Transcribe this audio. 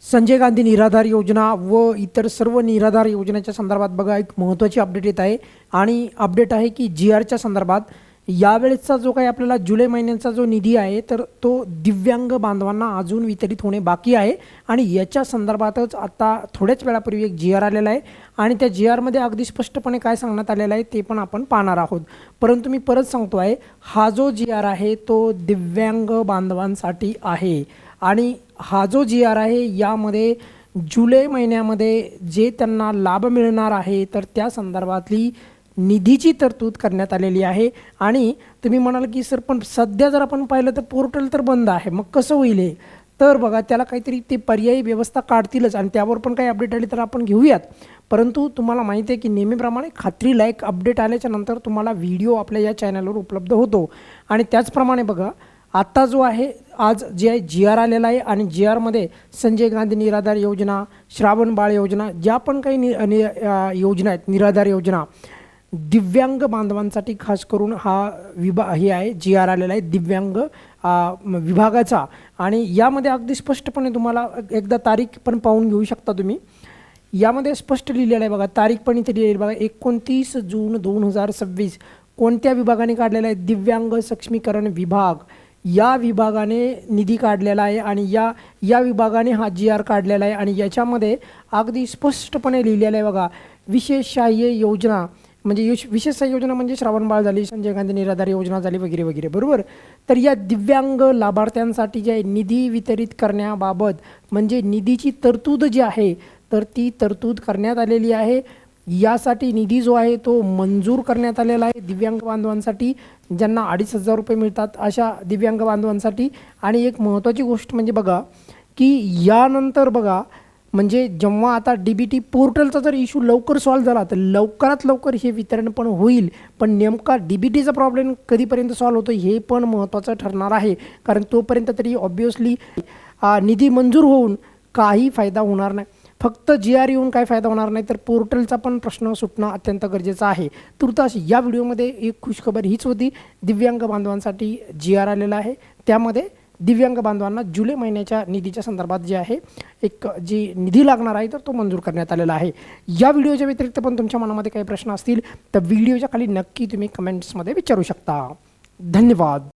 संजय गांधी निराधार योजना व इतर सर्व निराधार योजनेच्या संदर्भात बघा एक महत्त्वाची अपडेट येत आहे आणि अपडेट आहे की GRच्या संदर्भात यावेळेसचा जो काही आपल्याला जुलै महिन्याचा जो निधी आहे तर तो दिव्यांग बांधवांना अजून वितरित होणे बाकी आहे आणि याच्या संदर्भातच आता थोड्याच वेळापूर्वी एक GR आलेला आहे आणि त्या GRमध्ये अगदी स्पष्टपणे काय सांगण्यात आलेलं आहे ते पण आपण पाहणार आहोत। परंतु मी परत सांगतो आहे, हा जो GR आहे तो दिव्यांग बांधवांसाठी आहे आणि हा जो GR आहे यामध्ये जुलै महिन्यामध्ये जे त्यांना लाभ मिळणार आहे तर त्या संदर्भातली निधीची तरतूद करण्यात आलेली आहे। आणि तुम्ही म्हणाल की सर पण सध्या जर आपण पाहिलं तर पोर्टल तर बंद आहे, मग कसं होईल हे? तर बघा त्याला काहीतरी ते पर्यायी व्यवस्था काढतीलच आणि त्यावर पण काही अपडेट आली तर आपण घेऊयात। परंतु तुम्हाला माहिती आहे की नेहमीप्रमाणे खात्रीलायक अपडेट आल्याच्या नंतर तुम्हाला व्हिडिओ आपल्या या चॅनलवर उपलब्ध होतो आणि त्याचप्रमाणे बघा आता जो आहे आज जे आहे GR आलेला आहे आणि GRमध्ये संजय गांधी निराधार योजना, श्रावण बाळ योजना, ज्या पण काही योजना आहेत निराधार योजना दिव्यांग बांधवांसाठी खास करून हा हे आहे GR आलेला आहे दिव्यांग विभागाचा आणि यामध्ये अगदी स्पष्टपणे तुम्हाला एकदा तारीख पण पाहून घेऊ शकता तुम्ही। यामध्ये स्पष्ट लिहिलेलं आहे बघा, तारीख पण इथे लिहिलेली बघा 29 जून 2026 कोणत्या विभागाने काढलेला आहे? दिव्यांग सक्षमीकरण विभाग या विभागाने निधी काढलेला आहे आणि या विभागाने हा GR काढलेला आहे आणि याच्यामध्ये अगदी स्पष्टपणे लिहिलेलं आहे बघा, विशेष सहाय्य योजना म्हणजे विशेष सहाय्य योजना म्हणजे श्रावण बाळ झाली, संजय गांधी निराधार योजना झाली वगैरे वगैरे, बरोबर। तर या दिव्यांग लाभार्थ्यांसाठी जे निधी वितरित करण्याबाबत म्हणजे निधीची तरतूद जी आहे तर ती तरतूद करण्यात आलेली आहे। यासाठी निधी जो आहे तो मंजूर करण्यात आलेला आहे दिव्यांग बांधवांसाठी ज्यांना 2,500 रुपये मिळतात अशा दिव्यांग बांधवांसाठी। आणि एक महत्त्वाची गोष्ट म्हणजे बघा की यानंतर बघा म्हणजे जेव्हा आता DBT पोर्टलचा जर इश्यू लवकर सॉल्व्ह झाला तर लवकरात लवकर हे वितरण पण होईल, पण नेमका DBTचा प्रॉब्लेम कधीपर्यंत सॉल्व्ह होतो हे पण महत्त्वाचं ठरणार आहे, कारण तोपर्यंत तरी ऑब्वियसली निधी मंजूर होऊन काही फायदा होणार नाही। फक्त GR येऊन काय फायदा होणार नाही तर पोर्टलचा पण प्रश्न सुटणं अत्यंत गरजेचं आहे। तुर्तास या व्हिडिओमध्ये एक खुशखबर हीच होती, दिव्यांग बांधवांसाठी GR आलेला आहे, त्यामध्ये दिव्यांग बांधवांना जुलै महिन्याच्या निधीच्या संदर्भात जे आहे एक जी निधी लागणार आहे तर तो मंजूर करण्यात आलेला आहे। या व्हिडिओच्या व्यतिरिक्त पण तुमच्या मनामध्ये काही प्रश्न असतील तर व्हिडिओच्या खाली नक्की तुम्ही कमेंट्समध्ये विचारू शकता। धन्यवाद।